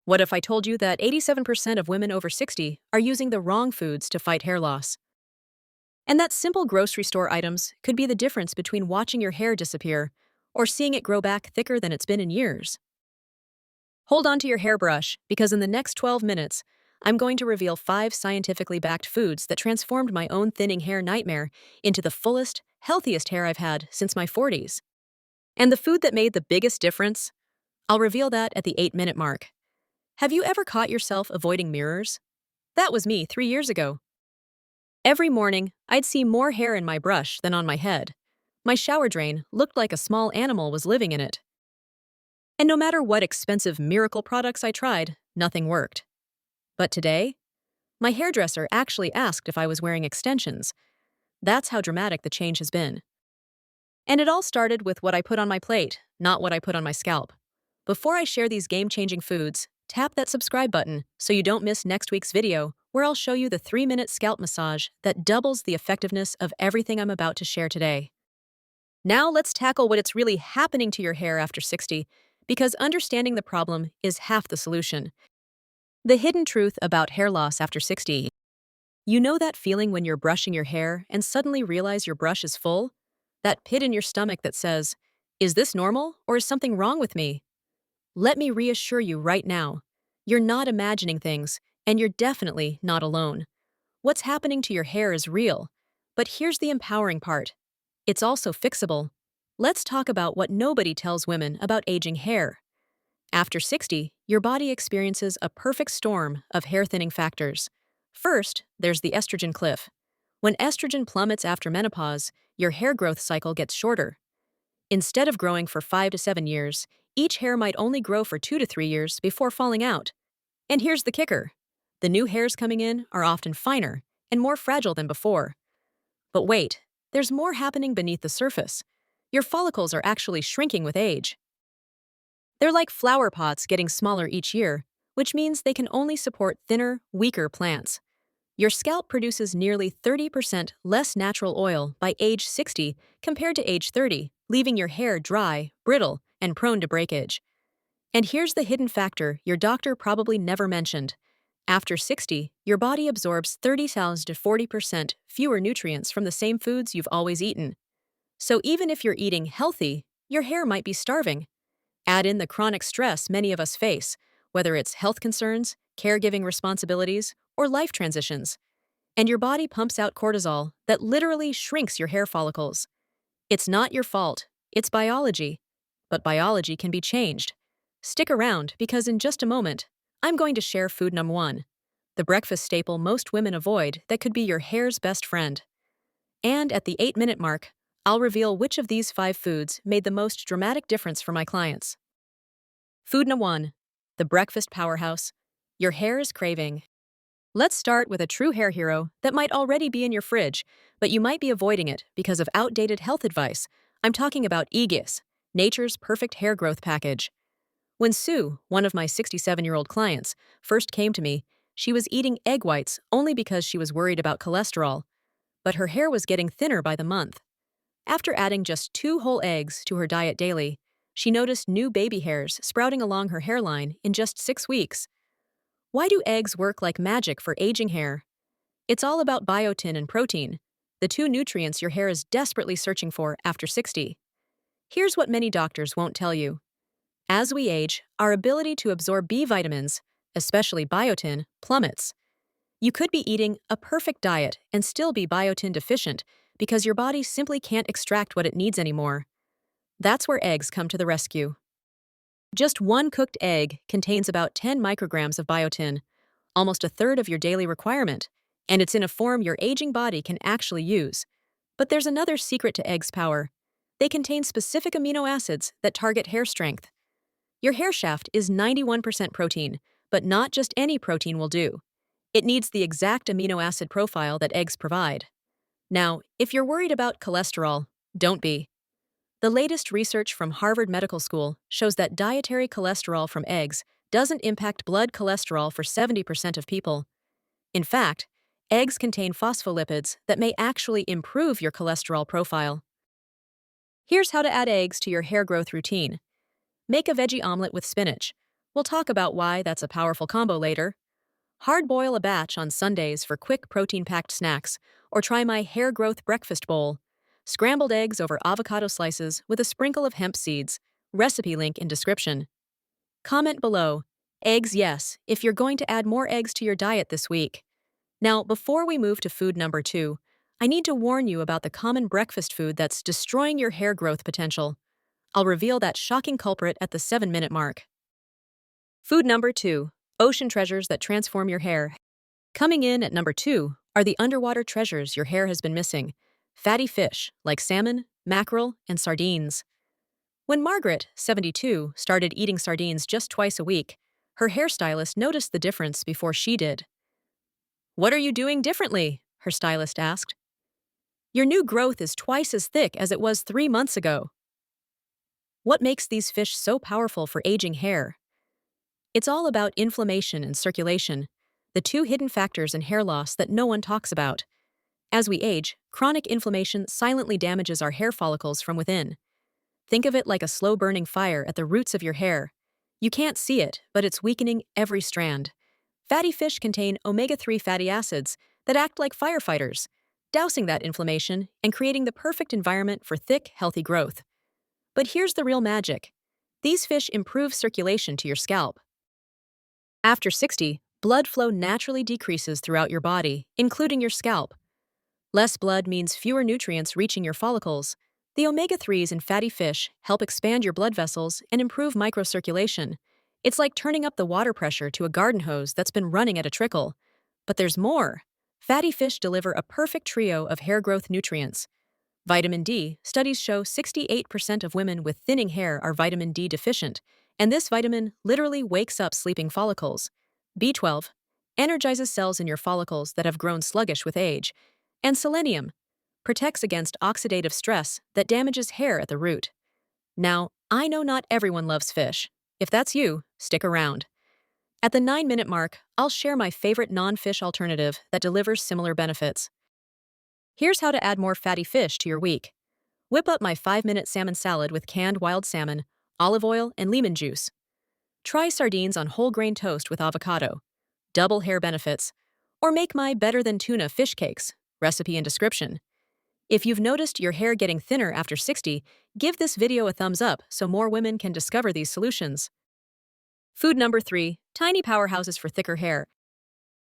What if I told you that 87% of women over 60 are using the wrong foods to fight hair loss? And that simple grocery store items could be the difference between watching your hair disappear or seeing it grow back thicker than it's been in years. Hold on to your hairbrush, because in the next 12 minutes, I'm going to reveal 5 scientifically backed foods that transformed my own thinning hair nightmare into the fullest, healthiest hair I've had since my 40s. And the food that made the biggest difference? I'll reveal that at the 8-minute mark. Have you ever caught yourself avoiding mirrors? That was me 3 years ago. Every morning, I'd see more hair in my brush than on my head. My shower drain looked like a small animal was living in it. And no matter what expensive miracle products I tried, nothing worked. But today, my hairdresser actually asked if I was wearing extensions. That's how dramatic the change has been. And it all started with what I put on my plate, not what I put on my scalp. Before I share these game-changing foods, tap that subscribe button so you don't miss next week's video, where I'll show you the 3-minute scalp massage that doubles the effectiveness of everything I'm about to share today. Now let's tackle what's really happening to your hair after 60, because understanding the problem is half the solution. The hidden truth about hair loss after 60. You know that feeling when you're brushing your hair and suddenly realize your brush is full? That pit in your stomach that says, "Is this normal or is something wrong with me?" Let me reassure you right now, you're not imagining things, and you're definitely not alone. What's happening to your hair is real, but here's the empowering part. It's also fixable. Let's talk about what nobody tells women about aging hair. After 60, your body experiences a perfect storm of hair-thinning factors. First, there's the estrogen cliff. When estrogen plummets after menopause, your hair growth cycle gets shorter. Instead of growing for 5 to 7 years, each hair might only grow for 2 to 3 years before falling out. And here's the kicker. The new hairs coming in are often finer and more fragile than before. But wait, there's more happening beneath the surface. Your follicles are actually shrinking with age. They're like flower pots getting smaller each year, which means they can only support thinner, weaker plants. Your scalp produces nearly 30% less natural oil by age 60 compared to age 30, leaving your hair dry, brittle, and prone to breakage. And here's the hidden factor your doctor probably never mentioned. After 60, your body absorbs 30,000 to 40% fewer nutrients from the same foods you've always eaten. So even if you're eating healthy, your hair might be starving. Add in the chronic stress many of us face, whether it's health concerns, caregiving responsibilities, or life transitions. And your body pumps out cortisol that literally shrinks your hair follicles. It's not your fault, it's biology. But biology can be changed. Stick around, because in just a moment, I'm going to share food number 1, the breakfast staple most women avoid that could be your hair's best friend. And at the 8-minute mark, I'll reveal which of these 5 foods made the most dramatic difference for my clients. Food number 1, the breakfast powerhouse your hair is craving. Let's start with a true hair hero that might already be in your fridge, but you might be avoiding it because of outdated health advice. I'm talking about Aegis, nature's perfect hair growth package. When Sue, one of my 67-year-old clients, first came to me, she was eating egg whites only because she was worried about cholesterol. But her hair was getting thinner by the month. After adding just 2 whole eggs to her diet daily, she noticed new baby hairs sprouting along her hairline in just 6 weeks. Why do eggs work like magic for aging hair? It's all about biotin and protein, the 2 nutrients your hair is desperately searching for after 60. Here's what many doctors won't tell you. As we age, our ability to absorb B vitamins, especially biotin, plummets. You could be eating a perfect diet and still be biotin deficient because your body simply can't extract what it needs anymore. That's where eggs come to the rescue. Just 1 cooked egg contains about 10 micrograms of biotin, almost a third of your daily requirement, and it's in a form your aging body can actually use. But there's another secret to eggs' power. They contain specific amino acids that target hair strength. Your hair shaft is 91% protein, but not just any protein will do. It needs the exact amino acid profile that eggs provide. Now, if you're worried about cholesterol, don't be. The latest research from Harvard Medical School shows that dietary cholesterol from eggs doesn't impact blood cholesterol for 70% of people. In fact, eggs contain phospholipids that may actually improve your cholesterol profile. Here's how to add eggs to your hair growth routine. Make a veggie omelet with spinach. We'll talk about why that's a powerful combo later. Hard boil a batch on Sundays for quick protein packed snacks, or try my hair growth breakfast bowl. Scrambled eggs over avocado slices with a sprinkle of hemp seeds. Recipe link in description. Comment below. Eggs, yes, if you're going to add more eggs to your diet this week. Now, before we move to food number 2, I need to warn you about the common breakfast food that's destroying your hair growth potential. I'll reveal that shocking culprit at the 7-minute mark. Food number 2. Ocean treasures that transform your hair. Coming in at number 2 are the underwater treasures your hair has been missing. Fatty fish, like salmon, mackerel, and sardines. When Margaret, 72, started eating sardines just twice a week, her hairstylist noticed the difference before she did. "What are you doing differently?" her stylist asked. "Your new growth is twice as thick as it was 3 months ago." What makes these fish so powerful for aging hair? It's all about inflammation and circulation, the two hidden factors in hair loss that no one talks about. As we age, chronic inflammation silently damages our hair follicles from within. Think of it like a slow-burning fire at the roots of your hair. You can't see it, but it's weakening every strand. Fatty fish contain omega-3 fatty acids that act like firefighters, dousing that inflammation and creating the perfect environment for thick, healthy growth. But here's the real magic. These fish improve circulation to your scalp. After 60, blood flow naturally decreases throughout your body, including your scalp. Less blood means fewer nutrients reaching your follicles. The omega-3s in fatty fish help expand your blood vessels and improve microcirculation. It's like turning up the water pressure to a garden hose that's been running at a trickle. But there's more. Fatty fish deliver a perfect trio of hair growth nutrients. Vitamin D, studies show 68% of women with thinning hair are vitamin D deficient, and this vitamin literally wakes up sleeping follicles. B12 energizes cells in your follicles that have grown sluggish with age. And selenium protects against oxidative stress that damages hair at the root. Now, I know not everyone loves fish. If that's you, stick around. At the 9-minute mark, I'll share my favorite non-fish alternative that delivers similar benefits. Here's how to add more fatty fish to your week. Whip up my 5-minute salmon salad with canned wild salmon, olive oil, and lemon juice. Try sardines on whole grain toast with avocado. Double hair benefits. Or make my better than tuna fish cakes. Recipe in description. If you've noticed your hair getting thinner after 60, give this video a thumbs up so more women can discover these solutions. Food number 3, tiny powerhouses for thicker hair.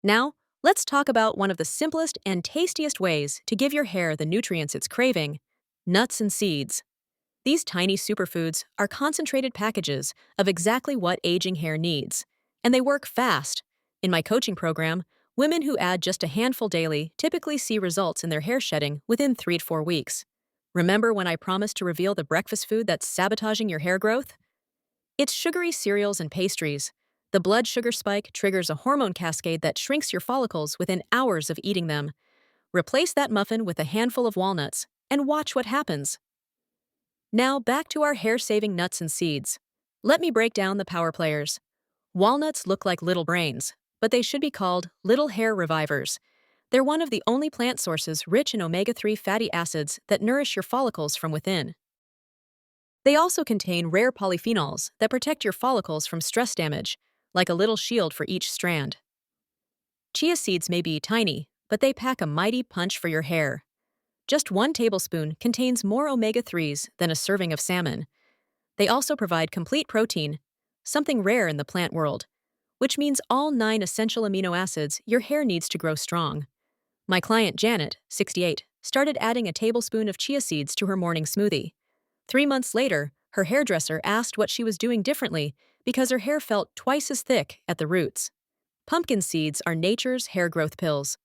Now, let's talk about one of the simplest and tastiest ways to give your hair the nutrients it's craving: nuts and seeds. These tiny superfoods are concentrated packages of exactly what aging hair needs, and they work fast. In my coaching program, women who add just a handful daily typically see results in their hair shedding within 3 to 4 weeks. Remember when I promised to reveal the breakfast food that's sabotaging your hair growth? It's sugary cereals and pastries. The blood sugar spike triggers a hormone cascade that shrinks your follicles within hours of eating them. Replace that muffin with a handful of walnuts and watch what happens. Now back to our hair-saving nuts and seeds. Let me break down the power players. Walnuts look like little brains, but they should be called little hair revivers. They're one of the only plant sources rich in omega-3 fatty acids that nourish your follicles from within. They also contain rare polyphenols that protect your follicles from stress damage, like a little shield for each strand. Chia seeds may be tiny, but they pack a mighty punch for your hair. Just 1 tablespoon contains more omega-3s than a serving of salmon. They also provide complete protein, something rare in the plant world, which means all 9 essential amino acids your hair needs to grow strong. My client Janet, 68, started adding a tablespoon of chia seeds to her morning smoothie. 3 months later, her hairdresser asked what she was doing differently because her hair felt twice as thick at the roots. Pumpkin seeds are nature's hair growth pills.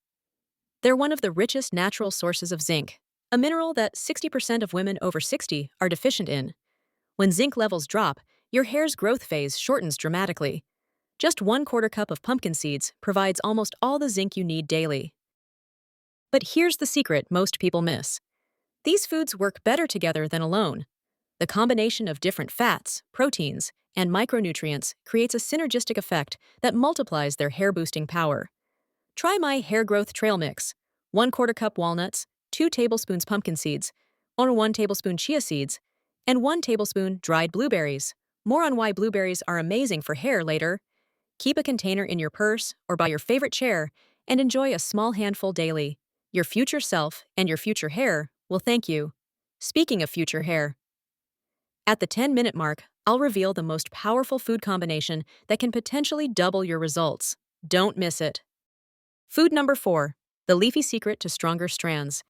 They're one of the richest natural sources of zinc, a mineral that 60% of women over 60 are deficient in. When zinc levels drop, your hair's growth phase shortens dramatically. Just 1/4 cup of pumpkin seeds provides almost all the zinc you need daily. But here's the secret most people miss. These foods work better together than alone. The combination of different fats, proteins, and micronutrients creates a synergistic effect that multiplies their hair-boosting power. Try my hair growth trail mix: 1/4 cup walnuts, 2 tablespoons pumpkin seeds, or 1 tablespoon chia seeds, and 1 tablespoon dried blueberries, More on why blueberries are amazing for hair later. Keep a container in your purse or by your favorite chair and enjoy a small handful daily. Your future self and your future hair will thank you. Speaking of future hair, at the 10-minute mark, I'll reveal the most powerful food combination that can potentially double your results. Don't miss it. Food number 4. The Leafy Secret to Stronger Strands.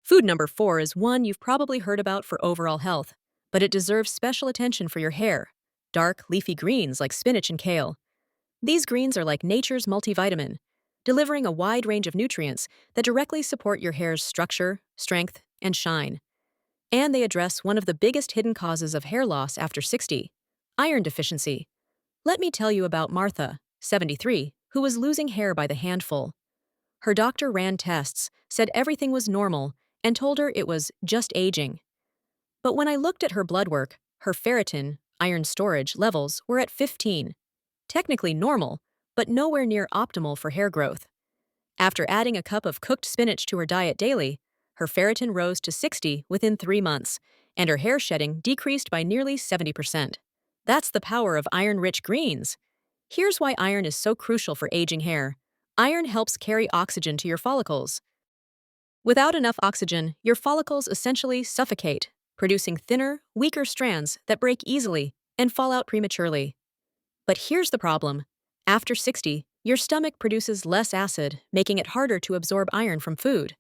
Food number 4 is one you've probably heard about for overall health, but it deserves special attention for your hair. Dark, leafy greens like spinach and kale. These greens are like nature's multivitamin, delivering a wide range of nutrients that directly support your hair's structure, strength, and shine. And they address one of the biggest hidden causes of hair loss after 60, iron deficiency. Let me tell you about Martha, 73, who was losing hair by the handful. Her doctor ran tests, said everything was normal, and told her it was just aging. But when I looked at her blood work, her ferritin, iron storage, levels were at 15. Technically normal, but nowhere near optimal for hair growth. After adding a cup of cooked spinach to her diet daily, her ferritin rose to 60 within 3 months, and her hair shedding decreased by nearly 70%. That's the power of iron-rich greens. Here's why iron is so crucial for aging hair. Iron helps carry oxygen to your follicles. Without enough oxygen, your follicles essentially suffocate, producing thinner, weaker strands that break easily and fall out prematurely. But here's the problem. After 60, your stomach produces less acid, making it harder to absorb iron from food.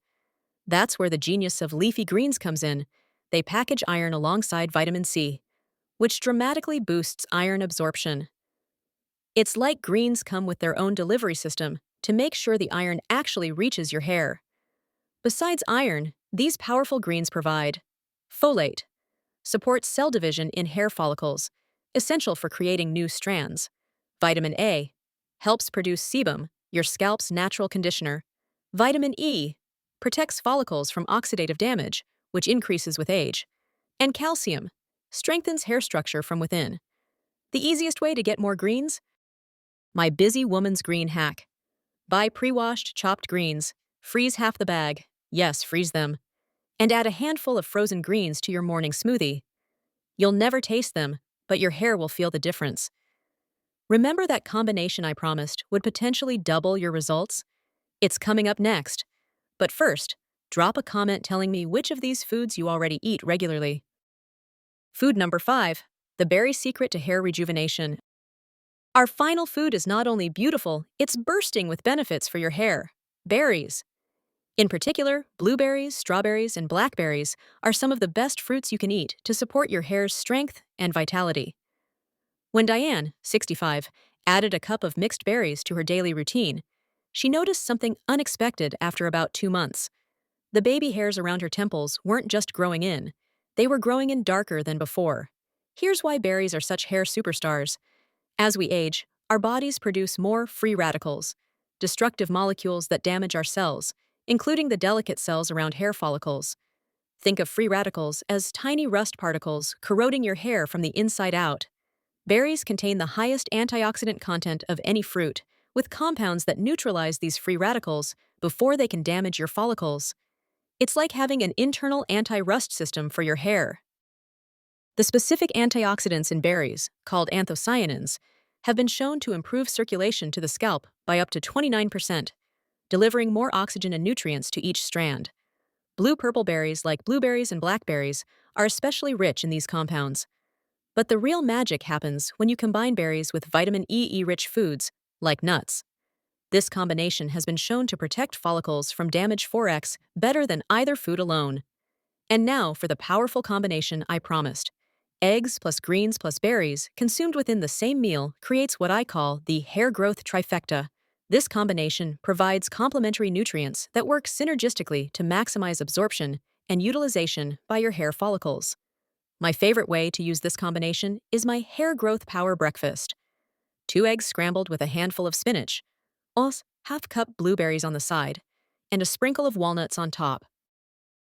That's where the genius of leafy greens comes in. They package iron alongside vitamin C, which dramatically boosts iron absorption. It's like greens come with their own delivery system to make sure the iron actually reaches your hair. Besides iron, these powerful greens provide folate, supports cell division in hair follicles, essential for creating new strands. Vitamin A, helps produce sebum, your scalp's natural conditioner. Vitamin E, protects follicles from oxidative damage, which increases with age. And calcium, strengthens hair structure from within. The easiest way to get more greens? My busy woman's green hack. Buy pre-washed chopped greens, freeze half the bag, yes, freeze them, and add a handful of frozen greens to your morning smoothie. You'll never taste them, but your hair will feel the difference. Remember that combination I promised would potentially double your results? It's coming up next. But first, drop a comment telling me which of these foods you already eat regularly. Food number 5. The berry secret to hair rejuvenation. Our final food is not only beautiful, it's bursting with benefits for your hair. Berries. In particular, blueberries, strawberries, and blackberries are some of the best fruits you can eat to support your hair's strength and vitality. When Diane, 65, added a cup of mixed berries to her daily routine, she noticed something unexpected after about 2 months. The baby hairs around her temples weren't just growing in, they were growing in darker than before. Here's why berries are such hair superstars. As we age, our bodies produce more free radicals, destructive molecules that damage our cells, including the delicate cells around hair follicles. Think of free radicals as tiny rust particles corroding your hair from the inside out. Berries contain the highest antioxidant content of any fruit, with compounds that neutralize these free radicals before they can damage your follicles. It's like having an internal anti-rust system for your hair. The specific antioxidants in berries, called anthocyanins, have been shown to improve circulation to the scalp by up to 29%, delivering more oxygen and nutrients to each strand. Blue-purple berries like blueberries and blackberries are especially rich in these compounds. But the real magic happens when you combine berries with vitamin E-rich foods, like nuts. This combination has been shown to protect follicles from damage 4x better than either food alone. And now for the powerful combination I promised. Eggs plus greens plus berries consumed within the same meal creates what I call the hair growth trifecta. This combination provides complementary nutrients that work synergistically to maximize absorption and utilization by your hair follicles. My favorite way to use this combination is my hair growth power breakfast. 2 eggs scrambled with a handful of spinach, plus half-cup blueberries on the side, and a sprinkle of walnuts on top.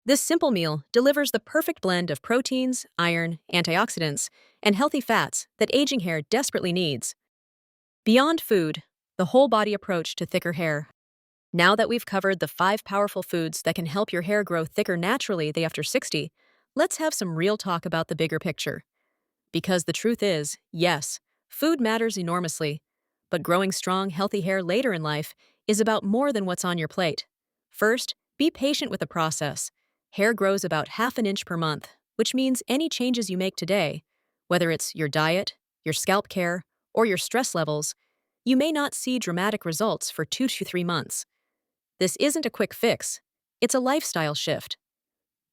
This simple meal delivers the perfect blend of proteins, iron, antioxidants, and healthy fats that aging hair desperately needs. Beyond food, the whole-body approach to thicker hair. Now that we've covered the 5 powerful foods that can help your hair grow thicker naturally after 60, let's have some real talk about the bigger picture. Because the truth is, yes, food matters enormously, but growing strong, healthy hair later in life is about more than what's on your plate. First, be patient with the process. Hair grows about half an inch per month, which means any changes you make today, whether it's your diet, your scalp care, or your stress levels, you may not see dramatic results for 2 to 3 months. This isn't a quick fix, it's a lifestyle shift.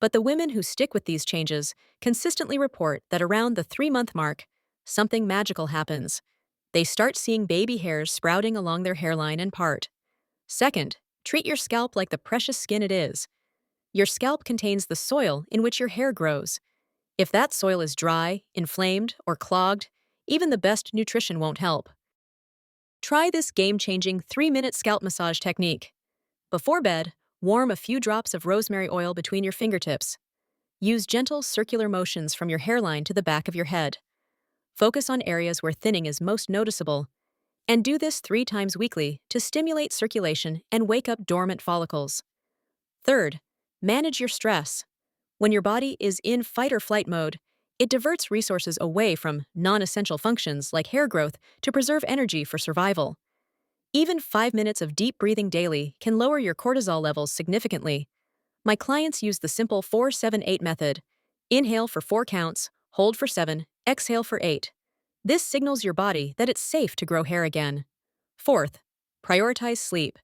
But the women who stick with these changes consistently report that around the 3 month mark, something magical happens. They start seeing baby hairs sprouting along their hairline and part. Second, treat your scalp like the precious skin it is. Your scalp contains the soil in which your hair grows. If that soil is dry, inflamed, or clogged, even the best nutrition won't help. Try this game-changing 3-minute scalp massage technique. Before bed, warm a few drops of rosemary oil between your fingertips. Use gentle circular motions from your hairline to the back of your head. Focus on areas where thinning is most noticeable, and do this 3 times weekly to stimulate circulation and wake up dormant follicles. Third, manage your stress. When your body is in fight or flight mode, it diverts resources away from non-essential functions like hair growth to preserve energy for survival. Even 5 minutes of deep breathing daily can lower your cortisol levels significantly. My clients use the simple 4-7-8 method. Inhale for 4 counts, hold for 7, exhale for 8. This signals your body that it's safe to grow hair again. Fourth, prioritize sleep.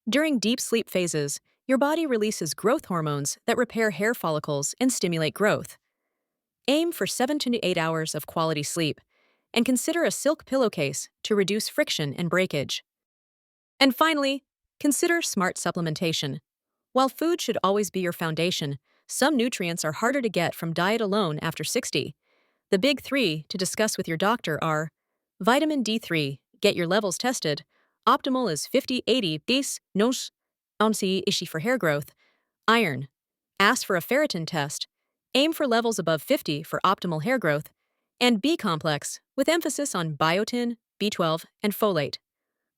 During deep sleep phases, your body releases growth hormones that repair hair follicles and stimulate growth. Aim for 7 to 8 hours of quality sleep, and consider a silk pillowcase to reduce friction and breakage. And finally, consider smart supplementation. While food should always be your foundation, some nutrients are harder to get from diet alone after 60. The big 3 to discuss with your doctor are vitamin D3, get your levels tested. Optimal is 50-80 bis nos ounce ishi for hair growth. Iron, ask for a ferritin test. Aim for levels above 50 for optimal hair growth. And B complex, with emphasis on biotin, B12, and folate.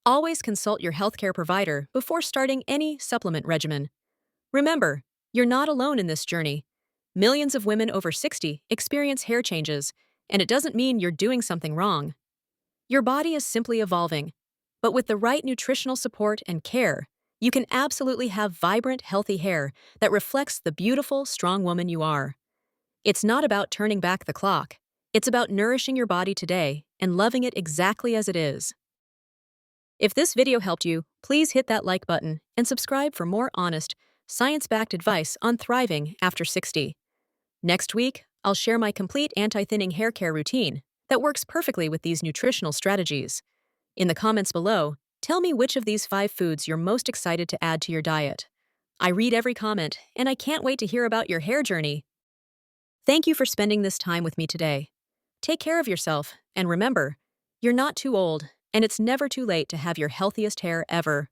Always consult your healthcare provider before starting any supplement regimen. Remember, you're not alone in this journey. Millions of women over 60 experience hair changes, and it doesn't mean you're doing something wrong. Your body is simply evolving, but with the right nutritional support and care, you can absolutely have vibrant, healthy hair that reflects the beautiful, strong woman you are. It's not about turning back the clock. It's about nourishing your body today and loving it exactly as it is. If this video helped you, please hit that like button and subscribe for more honest, science-backed advice on thriving after 60. Next week, I'll share my complete anti-thinning hair care routine that works perfectly with these nutritional strategies. In the comments below, tell me which of these 5 foods you're most excited to add to your diet. I read every comment, and I can't wait to hear about your hair journey. Thank you for spending this time with me today. Take care of yourself, and remember, you're not too old, and it's never too late to have your healthiest hair ever.